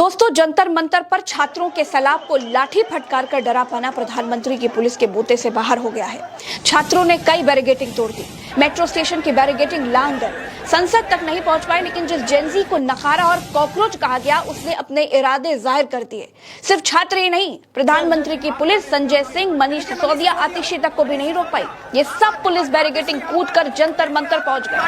दोस्तों, जंतर मंतर पर छात्रों के सैलाब को लाठी फटकार कर डरा पाना प्रधानमंत्री की पुलिस के बूते से बाहर हो गया है। छात्रों ने कई बैरिकेडिंग तोड़ दी, मेट्रो स्टेशन की बैरिकेडिंग लांग गए, संसद तक नहीं पहुंच पाए। लेकिन जिस जेनजी को नखारा और कॉकरोच कहा गया, उसने अपने इरादे जाहिर कर दिए। सिर्फ छात्र ही नहीं, प्रधानमंत्री की पुलिस संजय सिंह, मनीष सिसोदिया, आतिशी तक को भी नहीं रोक पाई। ये सब पुलिस बैरिकेडिंग कूद कर जंतर मंतर पहुंच गए।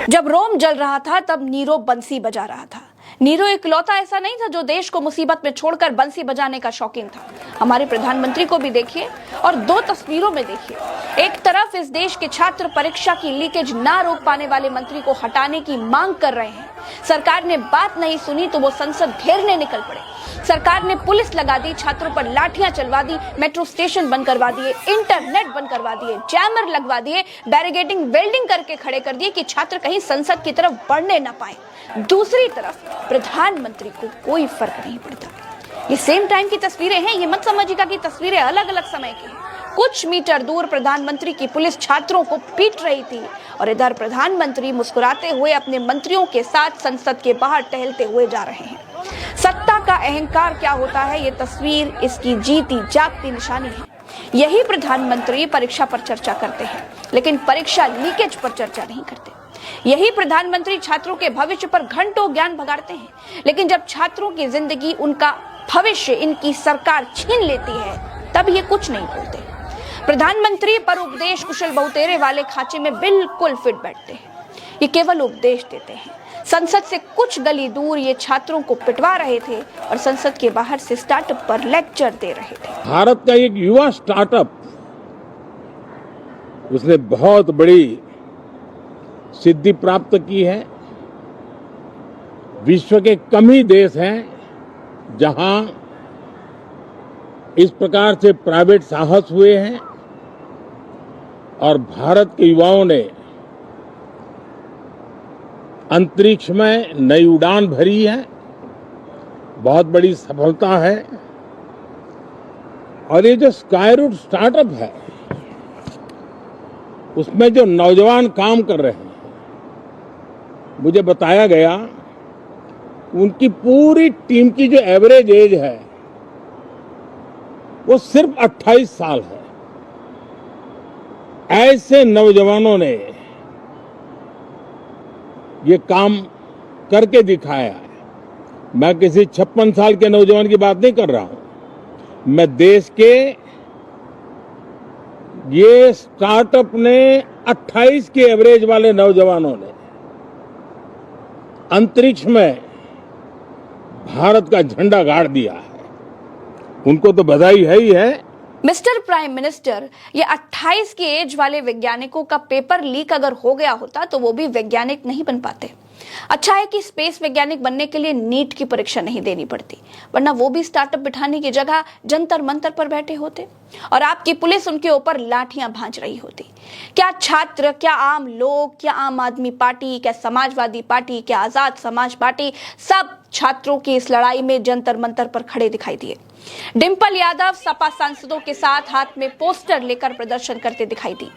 जब रोम जल रहा था तब नीरो बंसी बजा रहा था। नीरो इकलौता ऐसा नहीं था जो देश को मुसीबत में छोड़कर बंसी बजाने का शौकीन था। हमारे प्रधानमंत्री को भी देखिए और दो तस्वीरों में देखिए। एक तरफ इस देश के छात्र परीक्षा की लीकेज ना रोक पाने वाले मंत्री को हटाने की मांग कर रहे हैं। सरकार ने बात नहीं सुनी तो वो संसद घेरने निकल पड़े। सरकार ने पुलिस लगा दी, छात्रों पर लाठियां चलवा दी, मेट्रो स्टेशन बंद करवा दिए, इंटरनेट बंद करवा दिए, जैमर लगवा दिए, बैरिकेडिंग वेल्डिंग करके खड़े कर दिए कि छात्र कहीं संसद की तरफ बढ़ने ना पाए। दूसरी तरफ प्रधानमंत्री को कोई फर्क नहीं पड़ता। ये सेम टाइम की तस्वीरें हैं, ये मत समझिएगा कि तस्वीरें अलग अलग समय की हैं। कुछ मीटर दूर प्रधानमंत्री की पुलिस छात्रों को पीट रही थी और इधर प्रधानमंत्री मुस्कुराते हुए अपने मंत्रियों के साथ संसद के बाहर टहलते हुए जा रहे हैं। सत्ता का अहंकार क्या होता है, ये तस्वीर इसकी जीती जागती निशानी है। यही प्रधानमंत्री परीक्षा पर चर्चा करते हैं, लेकिन परीक्षा लीकेज पर चर्चा नहीं करते। यही प्रधानमंत्री छात्रों के भविष्य पर घंटों ज्ञान भगाड़ते हैं, लेकिन जब छात्रों की जिंदगी, उनका भविष्य इनकी सरकार छीन लेती है, तब ये कुछ नहीं बोलते। प्रधानमंत्री पर उपदेश कुशल बहुतेरे वाले खांचे में बिल्कुल फिट बैठते हैं। ये केवल उपदेश देते हैं। संसद से कुछ गली दूर ये छात्रों को पिटवा रहे थे और संसद के बाहर से स्टार्टअप पर लेक्चर दे रहे थे। भारत का एक युवा स्टार्टअप, उसने बहुत बड़ी सिद्धि प्राप्त की है। विश्व के कम ही देश हैं जहां इस प्रकार से प्राइवेट साहस हुए हैं और भारत के युवाओं ने अंतरिक्ष में नई उड़ान भरी है। बहुत बड़ी सफलता है। और ये जो स्काईरूट स्टार्टअप है, उसमें जो नौजवान काम कर रहे हैं, मुझे बताया गया उनकी पूरी टीम की जो एवरेज एज है वो सिर्फ 28 साल है। ऐसे नौजवानों ने ये काम करके दिखाया है। मैं किसी 56 साल के नौजवान की बात नहीं कर रहा हूं। मैं देश के ये स्टार्टअप ने 28 के एवरेज वाले नौजवानों ने अंतरिक्ष में भारत का झंडा गाड़ दिया है। उनको तो बधाई है ही है। मिस्टर प्राइम मिनिस्टर, ये 28 की एज वाले वैज्ञानिकों का पेपर लीक अगर हो गया होता तो वो भी वैज्ञानिक नहीं बन पाते। अच्छा है कि स्पेस वैज्ञानिक बनने के लिए नीट की परीक्षा नहीं देनी पड़ती, वरना वो भी स्टार्टअप बिठाने की जगह जंतर मंतर पर बैठे होते और आपकी पुलिस उनके ऊपर लाठियां भांज रही होती। क्या छात्र, क्या आम लोग, क्या आम आदमी पार्टी, क्या समाजवादी पार्टी, क्या आजाद समाज पार्टी, सब छात्रों की इस लड़ाई में जंतर मंतर पर खड़े दिखाई दिए। डिंपल यादव सपा सांसदों के साथ हाथ में पोस्टर लेकर प्रदर्शन करते दिखाई दी।